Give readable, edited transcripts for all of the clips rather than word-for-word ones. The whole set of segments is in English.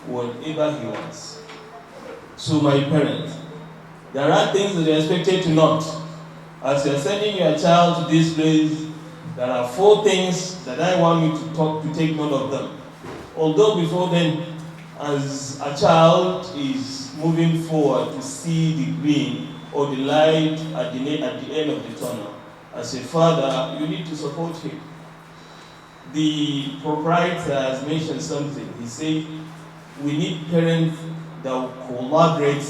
whatever he wants. So my parents, there are things that you're expected to note. As you're sending your child to this place, there are 4 things that I want you to take note of them. Although before then, as a child is moving forward to see the green or the light at the end of the tunnel, as a father, you need to support him. The proprietor has mentioned something. He said, we need parents that will collaborate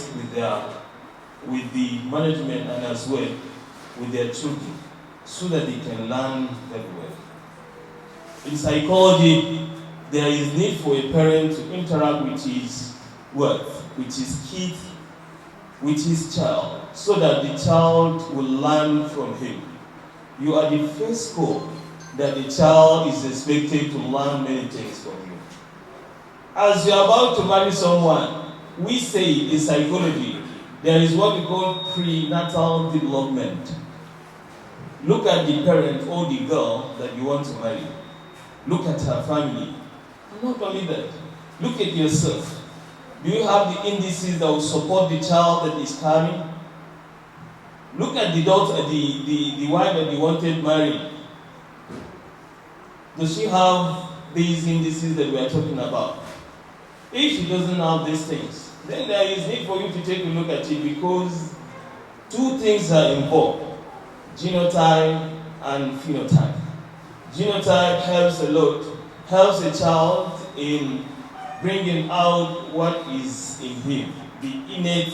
with the management and as well with their children so that they can learn very well. In psychology, there is need for a parent to interact with his kid, with his child, so that the child will learn from him. You are the first school that the child is expected to learn many things from you. As you are about to marry someone, we say in psychology, there is what we call prenatal development. Look at the parent or the girl that you want to marry. Look at her family. And not only that, look at yourself. Do you have the indices that will support the child that is carrying? Look at the daughter, the wife that you wanted married. Does she have these indices that we are talking about? If she doesn't have these things, then there is need for you to take a look at it, because 2 things are involved: genotype and phenotype. Genotype helps a lot, helps a child in bringing out what is in him, the innate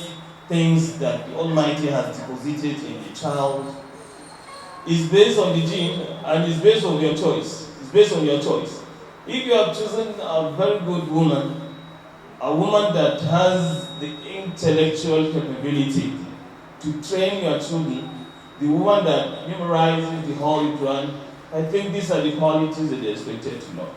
things that the Almighty has deposited in the child. Is based on the gene and is based on your choice. It's based on your choice. If you have chosen a very good woman, a woman that has the intellectual capability to train your children, the woman that memorizes the Holy Quran, I think these are the qualities that they're expected to know.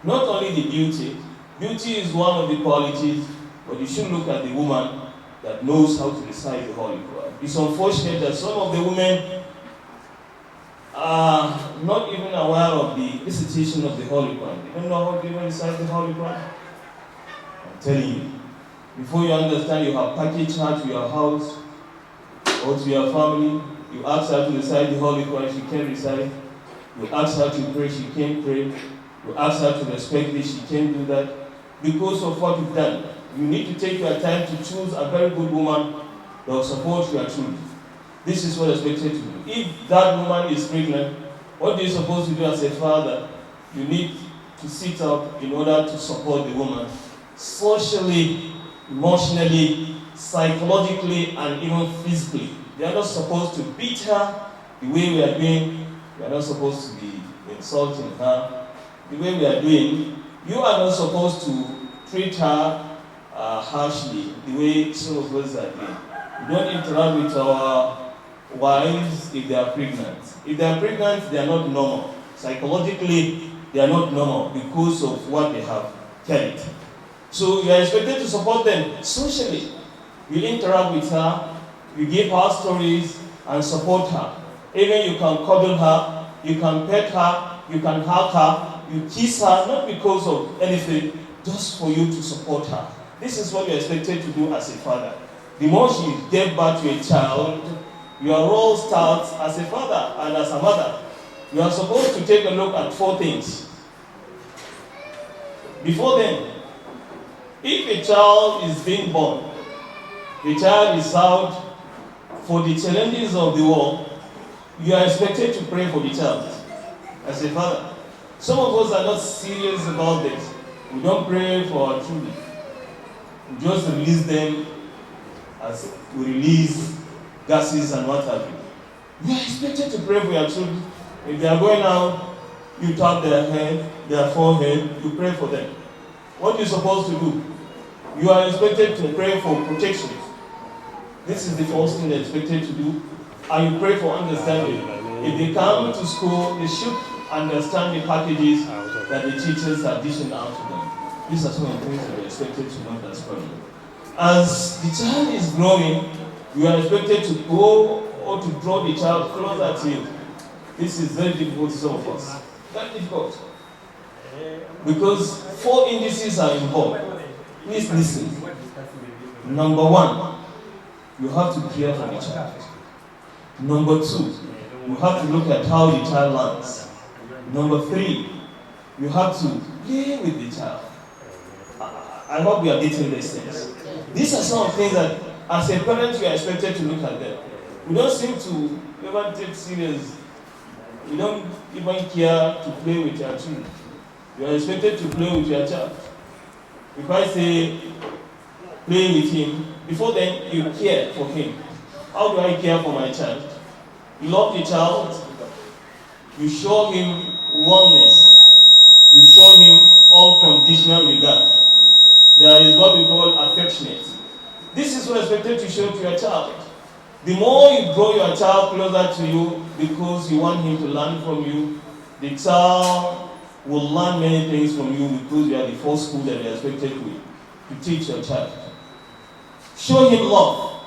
Not only the beauty. Beauty is one of the qualities, but you should look at the woman that knows how to recite the Holy Quran. It's unfortunate that some of the women are not even aware of the recitation of the Holy Quran. They don't know how to even recite the Holy Quran. I'm telling you, before you understand, you have packaged her to your house or to your family. You ask her to recite the Holy Quran, she can't recite. You ask her to pray, she can't pray. You ask her to respect this, she can't do that. Because of what you've done, you need to take your time to choose a very good woman that will support your children. This is what is expected to do. If that woman is pregnant, what are you supposed to do as a father? You need to sit up in order to support the woman socially, emotionally, psychologically, and even physically. You are not supposed to beat her the way we are doing. You are not supposed to be insulting her the way we are doing. You are not supposed to treat her harshly the way some of us are doing. We don't interact with our wives if they are pregnant. If they are pregnant, they are not normal. Psychologically, they are not normal because of what they have carried. So you are expected to support them socially. You interact with her, you give her stories and support her. Even you can cuddle her, you can pet her, you can hug her, you kiss her, not because of anything, just for you to support her. This is what you are expected to do as a father. The more she gave birth to a child, your role starts as a father and as a mother. You are supposed to take a look at 4 things. Before then, if a child is being born, the child is out for the challenges of the world, you are expected to pray for the child as a father. Some of us are not serious about this. We don't pray for our children. We just release them as we release gases and what have you. You are expected to pray for your children. If they are going out, you tap their head, their forehead, you pray for them. What are you supposed to do? You are expected to pray for protection. This is the first thing they're expected to do. And you pray for understanding. If they come to school, they should understand the packages that the teachers are dishing out to them. These are some of the things that we're expected to know as well. As the child is growing, you are expected to go or to draw the child closer to you. This is very difficult to some of us. Very difficult. Because 4 indices are involved. Please listen. Number one, you have to care for the child. Number two, you have to look at how the child learns. Number three, you have to play with the child. I hope we are getting these things. These are some of the things that, as a parent, you are expected to look at them. We don't seem to ever take serious. We don't even care to play with your children. You are expected to play with your child. If I say play with him, before then you care for him. How do I care for my child? You love the child. You show him warmness. You show him unconditional regard. There is what we call affectionate. This is what is expected to show to your child. The more you draw your child closer to you because you want him to learn from you, the child will learn many things from you because you are the first school that you are expected to teach your child. Show him love.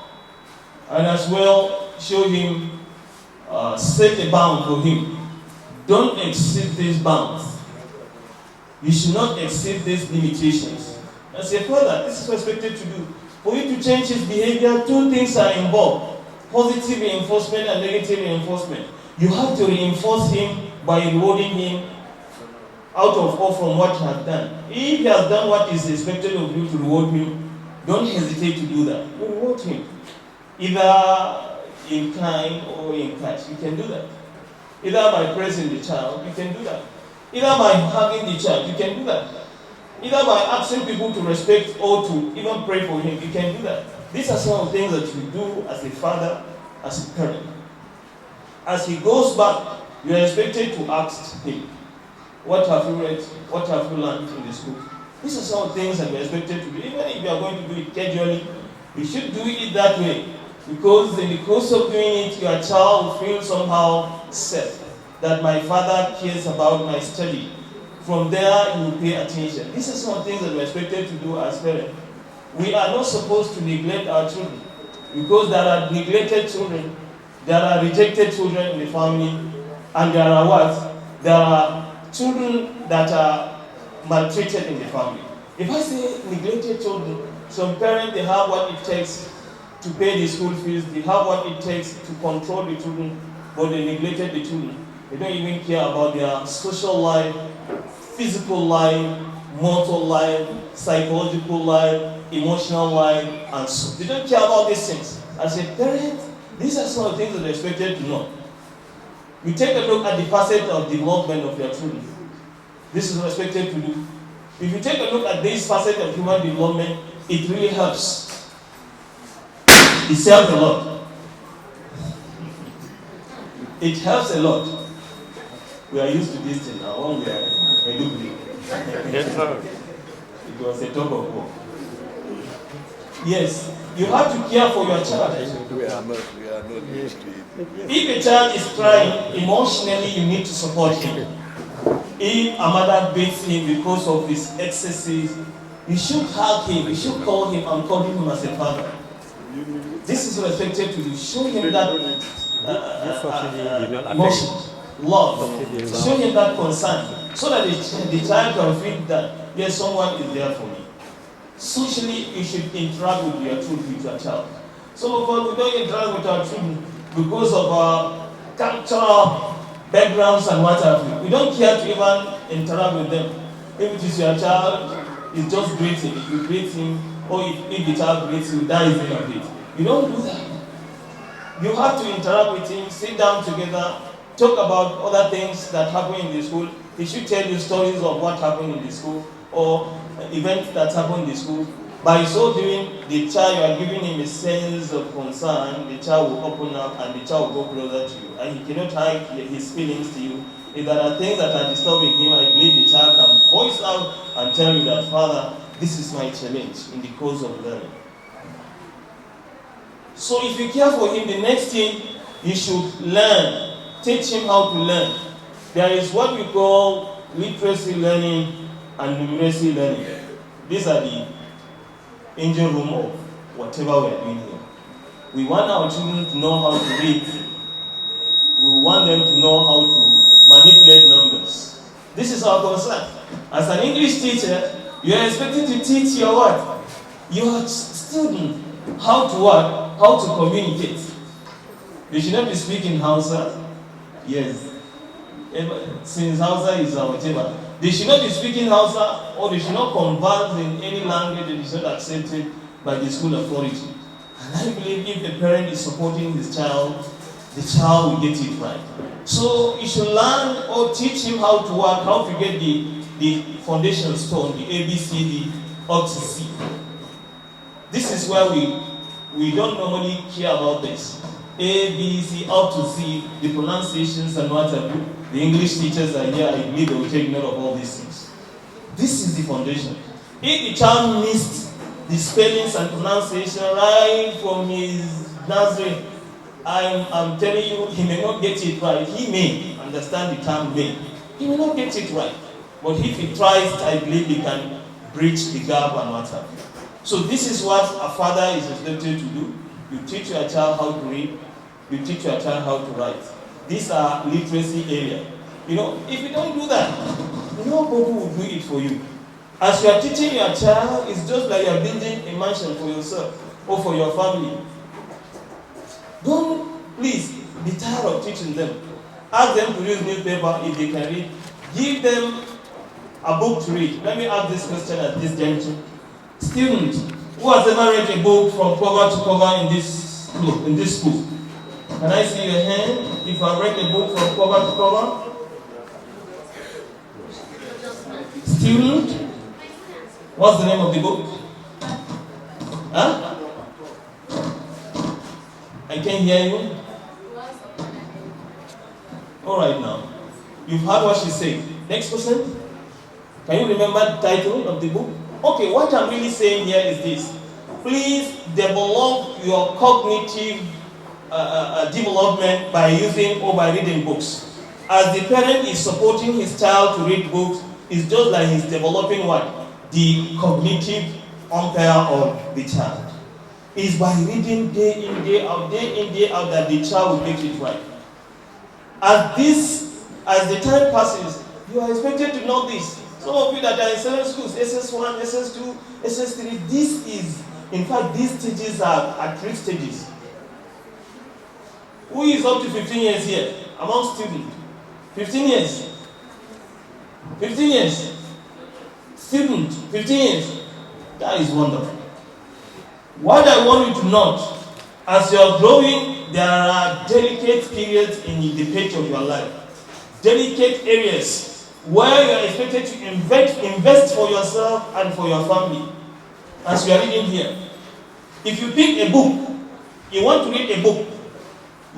And as well, show him, set a bound for him. Don't exceed these bounds. You should not exceed these limitations. As a father, this is what is expected to do. For you to change his behavior, two things are involved. Positive reinforcement and negative reinforcement. You have to reinforce him by rewarding him out of all from what he has done. If he has done what is expected of you to reward him, don't hesitate to do that. You reward him. Either in kind or in cash. You can do that. Either by praising the child, you can do that. Either by hugging the child, you can do that. Either by asking people to respect or to even pray for him, you can do that. These are some of the things that you do as a father, as a parent. As he goes back, you are expected to ask him, what have you read? What have you learned in the school? These are some of the things that we are expected to do. Even if you are going to do it casually, you should do it that way. Because in the course of doing it, your child will feel somehow safe that my father cares about my study. From there, you will pay attention. These are some of the things that we are expected to do as parents. We are not supposed to neglect our children. Because there are neglected children, there are rejected children in the family, and there are what? There are children that are maltreated in the family. If I say neglected children, some parents, they have what it takes to pay the school fees, they have what it takes to control the children, but they neglected the children. They don't even care about their social life, physical life, mental life, psychological life, emotional life, and so. They don't care about these things. As a parent, these are some of the things that they're expected to know. You take a look at the facet of development of your children. This is what expected to do. If you take a look at this facet of human development, it really helps. It helps a lot. It helps a lot. We are used to this thing now. When we are educated. Yes, sir. It was a talk of war. Yes, you have to care for your child. We are not used to it. If a child is crying, emotionally you need to support him. If a mother beats him because of his excesses, you should hug him, you should call him and call him as a father. This is what expected to do. Show him that emotion, love. Show him that concern, so that the child can feel that, yes, someone is there for me. Socially, you should interact with your children, with your child. Some of us, we don't interact with our children because of our cultural backgrounds and what have you. We don't care to even interact with them. If it is your child, it's just greeting. If you greet him, or if the child greets you, that is the end of it. You don't do that. You have to interact with him, sit down together, talk about other things that happen in the school. He should tell you stories of what happened in the school or events that happened in the school. By so doing, the child, you are giving him a sense of concern. The child will open up and the child will go closer to you. And he cannot hide his feelings to you. If there are things that are disturbing him, I believe the child can voice out and tell you that, Father, this is my challenge in the course of learning. So if you care for him, the next thing you should learn. Teach him how to learn. There is what we call literacy learning and numeracy learning. These are the engine room of whatever we are doing here. We want our children to know how to read. We want them to know how to manipulate numbers. This is our concern. As an English teacher, You are expected to teach your what? Your student how to what? How to communicate. They should not be speaking Hausa. Yes. Since Hausa is our whatever. They should not be speaking Hausa, or they should not converse in any language that is not accepted by the school authority. And I believe if the parent is supporting his child, the child will get it right. So you should learn or teach him how to work, how to get the foundation stone, the A, B, C, D, up to C. This is where we don't normally care about this. A, B, C, up to C, the pronunciations and what have you. The English teachers are here, I believe they will take note of all these things. This is the foundation. If the child missed the spellings and pronunciation right from his nursery, I'm telling you, he may not get it right. He may understand the term may. He may not get it right. But if he tries, I believe he can bridge the gap and what have you. So this is what a father is expected to do. You teach your child how to read. You teach your child how to write. These are literacy area. You know, if you don't do that, nobody will do it for you. As you are teaching your child, it's just like you are building a mansion for yourself or for your family. Don't, please, be tired of teaching them. Ask them to use newspaper if they can read. Give them a book to read. Let me ask this question at this juncture. Student, who has ever read a book from cover to cover in this school? Can I see your hand if I read a book from cover to cover? Student, what's the name of the book? Huh? I can't hear you. All right now. You've heard what she said. Next person. Can you remember the title of the book? Okay, what I'm really saying here is this. Please develop your cognitive development by using or by reading books. As the parent is supporting his child to read books, it's just like he's developing what? The cognitive umpire of the child. It's by reading day in, day out that the child will make it right. As the time passes, you are expected to know this. Some of you that are in certain schools, SS1, SS2, SS3, these stages are at 3 stages. Who is up to 15 years here among students? 15 years. 15 years. Student, 15 years. That is wonderful. What I want you to note, as you are growing, there are delicate periods in the page of your life. Delicate areas where you are expected to invest for yourself and for your family. As we are reading here. If you pick a book, you want to read a book,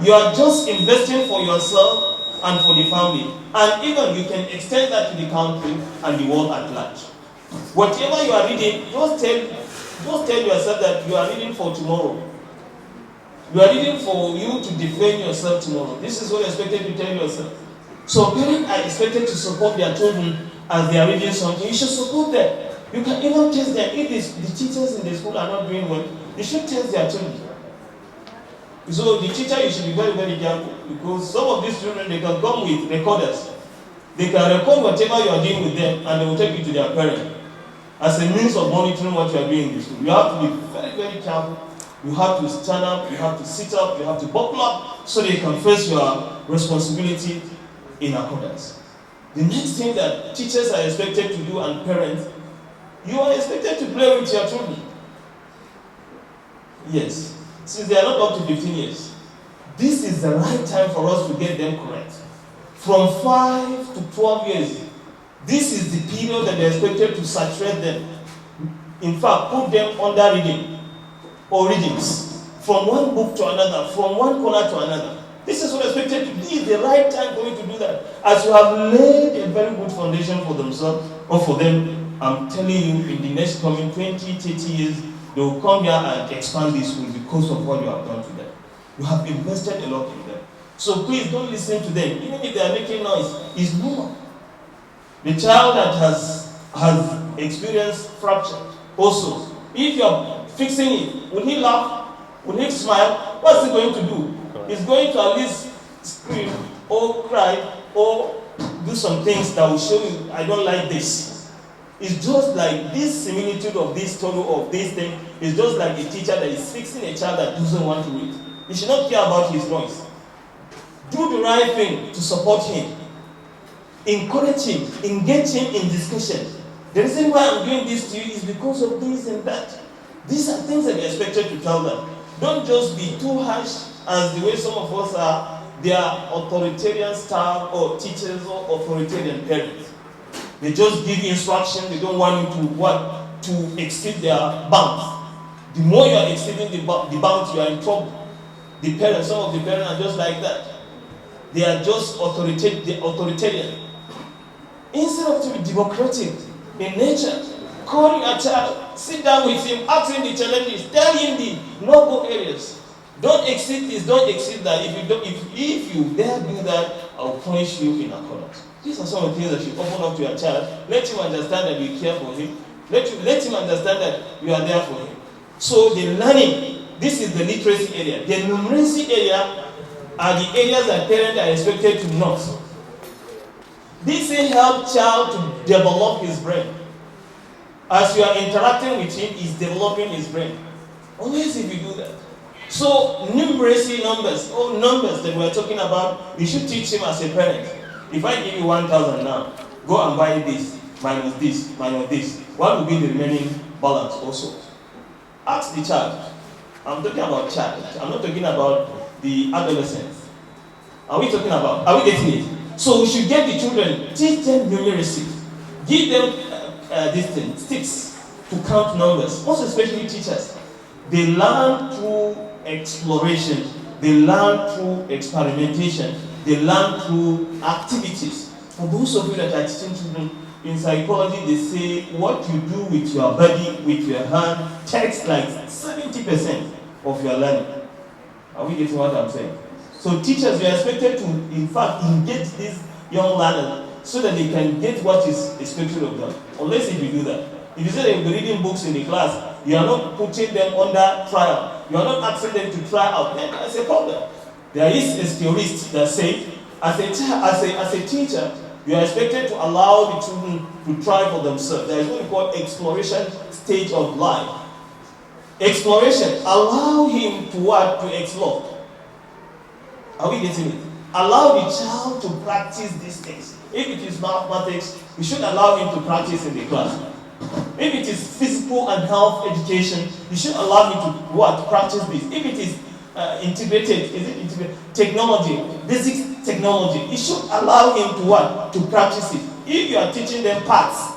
you are just investing for yourself and for the family. And even you can extend that to the country and the world at large. Whatever you are reading, just tell yourself that you are reading for tomorrow. You are reading for you to defend yourself tomorrow. This is what you are expected to tell yourself. So parents are expected to support their children as they are reading something. You should support them. You can even test them. If the teachers in the school are not doing well, they should test their children. So the teacher, you should be very, very careful, because some of these children, they can come with recorders. They can record whatever you are doing with them, and they will take it to their parent as a means of monitoring what you are doing in the school. You have to be very, very careful. You have to stand up, you have to sit up, you have to buckle up, so they can face your responsibility in accordance. The next thing that teachers are expected to do, and parents, you are expected to play with your children. Yes. Since they are not up to 15 years, this is the right time for us to get them correct. From 5 to 12 years, this is the period that they are expected to saturate them. In fact, put them under reading or readings from one book to another, from one corner to another. This is what is expected to be the right time for you to do that. As you have laid a very good foundation for themselves or for them, I'm telling you, in the next coming 20, 30 years, they will come here and expand this school because of what you have done to them. You have invested a lot in them. So please don't listen to them. Even if they are making noise, it's normal. The child that has experienced fracture also, if you're fixing it, will he laugh? Will he smile? What's he going to do? He's going to at least scream or cry or do some things that will show you, I don't like this. It's just like this similitude of this story of this thing is just like a teacher that is fixing a child that doesn't want to read. You should not care about his noise. Do the right thing to support him. Encourage him. Engage him in discussion. The reason why I'm doing this to you is because of this and that. These are things that you're expected to tell them. Don't just be too harsh as the way some of us are. They are authoritarian staff or teachers or authoritarian parents. They just give you instruction. They don't want you to exceed their bounds. The more you are exceeding the bounds, you are in trouble. The parents, some of the parents are just like that. They are just authoritarian. Instead of to be democratic in nature, call your child, sit down with him, ask him the challenges, tell him the no-go areas. Don't exceed this, don't exceed that. If you dare do that, I'll punish you in accordance. These are some of the things that you open up to your child. Let him understand that you care for him. Let him understand that you are there for him. So the learning, this is the literacy area. The numeracy area are the areas that parents are expected to know. This will help child to develop his brain. As you are interacting with him, he's developing his brain. Always if you do that. So numeracy numbers that we're talking about, you should teach him as a parent. If I give you 1,000 now, go and buy this, minus this, minus this. What will be the remaining balance also? Ask the child. I'm talking about child. I'm not talking about the adolescents. Are we getting it? So we should get the children, teach them numeracy. Give them sticks to count numbers, most especially teachers. They learn through exploration. They learn through experimentation. They learn through activities. For those of you that are teaching children, in psychology, they say what you do with your body, with your hand, takes like 70% of your learning. Are we getting what I'm saying? So teachers, you are expected to, in fact, engage these young learners so that they can get what is expected of them. Unless if you do that. If you say they will be reading books in the class, you are not putting them under trial. You are not asking them to try out. Then that's a problem. There is a theorist that says, as a teacher, you are expected to allow the children to try for themselves. There is what we call exploration stage of life. Exploration. Allow him to explore. Are we getting it? Allow the child to practice these things. If it is mathematics, we should allow him to practice in the class. If it is physical and health education, you should allow him to practice this. If it is integrated technology, basic technology, you should allow him to practice it. If you are teaching them parts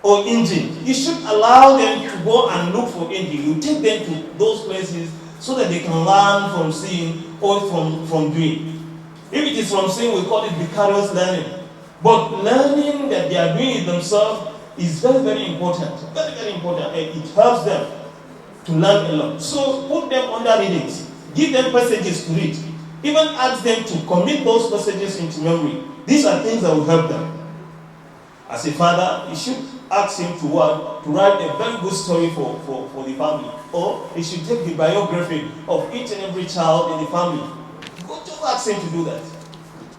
or engine, you should allow them to go and look for engine. You take them to those places so that they can learn from seeing or from doing. If it is from seeing, we call it vicarious learning. But learning that they are doing it themselves is very, very important. Very, very important. And it helps them to learn a lot. So put them under readings. Give them passages to read. Even ask them to commit those passages into memory. These are things that will help them. As a father, you should ask him to write a very good story for the family. Or he should take the biography of each and every child in the family. Don't ask him to do that.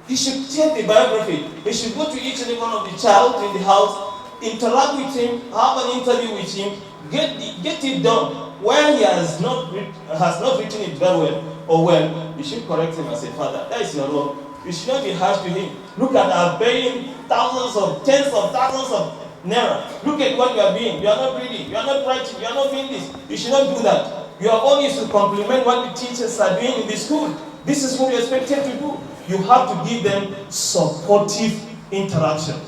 He should take the biography. He should go to each and every one of the child in the house, interact with him, have an interview with him, get it done. When he has not written it very well or well, you should correct him as a father. That is your role. You should not be harsh to him. Look at our paying tens of thousands of naira. Look at what you are doing. You are not reading. You are not writing. You are not doing this. You should not do that. You are only to compliment what the teachers are doing in the school. This is what you are expected to do. You have to give them supportive interaction.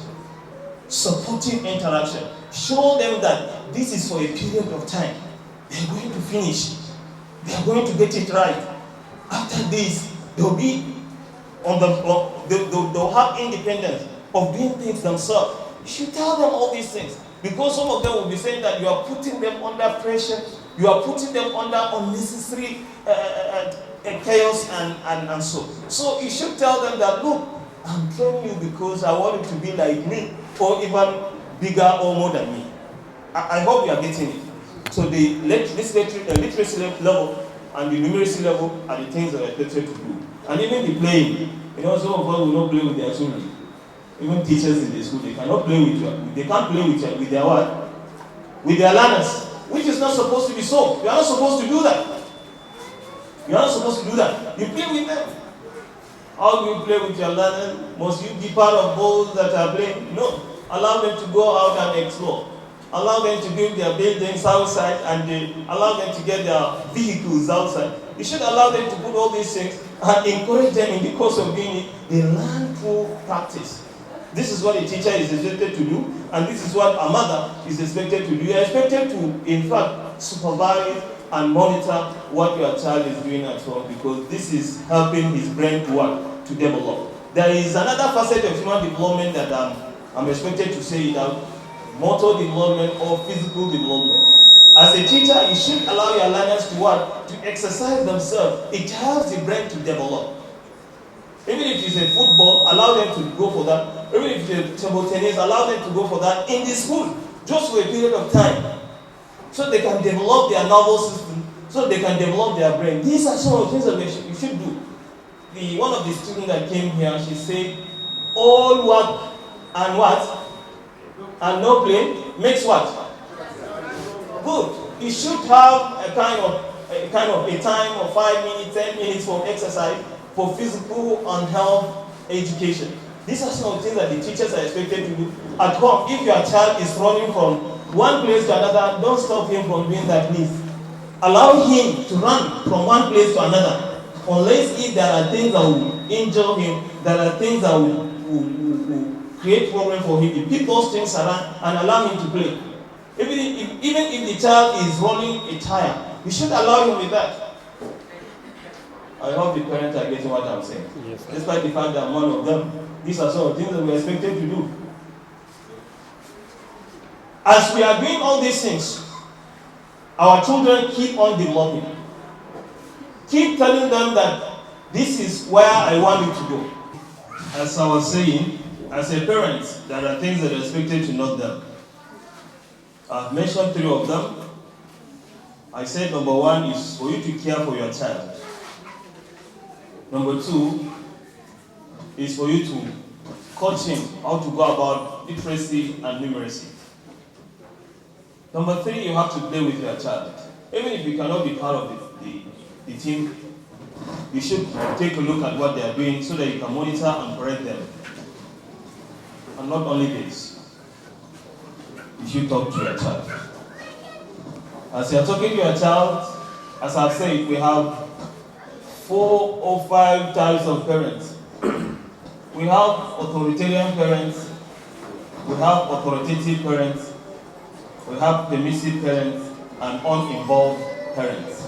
Supportive interaction. Show them that this is for a period of time. They are going to finish. They are going to get it right. After this, they'll be they'll have independence of doing things themselves. You should tell them all these things. Because some of them will be saying that you are putting them under pressure. You are putting them under unnecessary chaos and so. So you should tell them that, look, I'm training you because I want you to be like me or even bigger or more than me. I hope you are getting it. So the literacy level and the numeracy level are the things that are expected to do. And even the playing. Some of us will not play with their children. Even teachers in the school, they cannot play with you. They can't play with their what? With their learners, which is not supposed to be so. You are not supposed to do that. You are not supposed to do that. You play with them. How do you play with your learners? Must you be part of those that are playing? No. Allow them to go out and explore. Allow them to build their buildings outside and allow them to get their vehicles outside. You should allow them to put all these things and encourage them in the course of doing it. They learn through practice. This is what a teacher is expected to do, and this is what a mother is expected to do. You are expected to, in fact, supervise and monitor what your child is doing at home, because this is helping his brain to work, to develop. There is another facet of human development that I'm expected to say it out: motor development or physical development. As a teacher, you should allow your learners to work, to exercise themselves. It helps the brain to develop. Even if it's a football, allow them to go for that. Even if it's a table tennis, allow them to go for that in the school, just for a period of time, so they can develop their nervous system, so they can develop their brain. These are some of the things that you should do. One of the students that came here, she said, all work and what? And no play makes what? Good. You should have a kind of a time of 5 minutes, 10 minutes for exercise, for physical and health education. These are some of the things that the teachers are expected to do at home. If your child is running from one place to another, don't stop him from doing that, please. Allow him to run from one place to another, unless if there are things that will injure him, there are things that will create problem for him. You pick those things around and allow him to play. Even if the child is rolling a tire, you should allow him with that. I hope the parents are getting what I'm saying. Yes, despite the fact that I'm one of them, these are some of the things that we're expected to do. As we are doing all these things, our children keep on developing. Keep telling them that this is where I want you to go. As I was saying, as a parent, there are things that are expected to know them. I've mentioned 3 of them. I said number 1 is for you to care for your child. Number 2 is for you to coach him how to go about literacy and numeracy. Number 3, you have to play with your child. Even if you cannot be part of the team, you should take a look at what they are doing so that you can monitor and correct them. And not only this, you should talk to your child. As you are talking to your child, as I've said, we have 4 or 5 types of parents. We have authoritarian parents, we have authoritative parents, we have permissive parents, and uninvolved parents.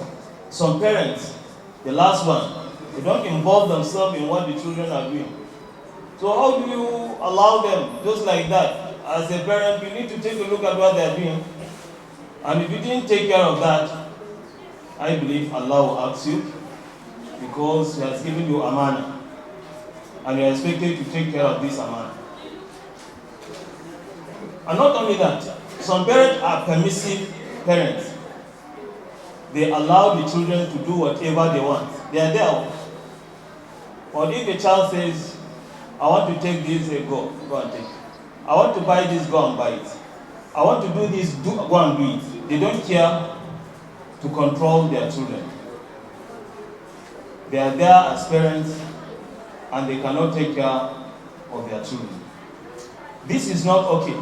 Some parents, the last one, they don't involve themselves in what the children are doing. So how do you allow them just like that? As a parent, you need to take a look at what they are doing. And if you didn't take care of that, I believe Allah will ask you, because He has given you amana, and you are expected to take care of this amana. And not only that, some parents are permissive parents. They allow the children to do whatever they want. They are there. But if a child says, I want to take this, go and take it. I want to buy this, go and buy it. I want to do this, go and do it. They don't care to control their children. They are there as parents, and they cannot take care of their children. This is not okay.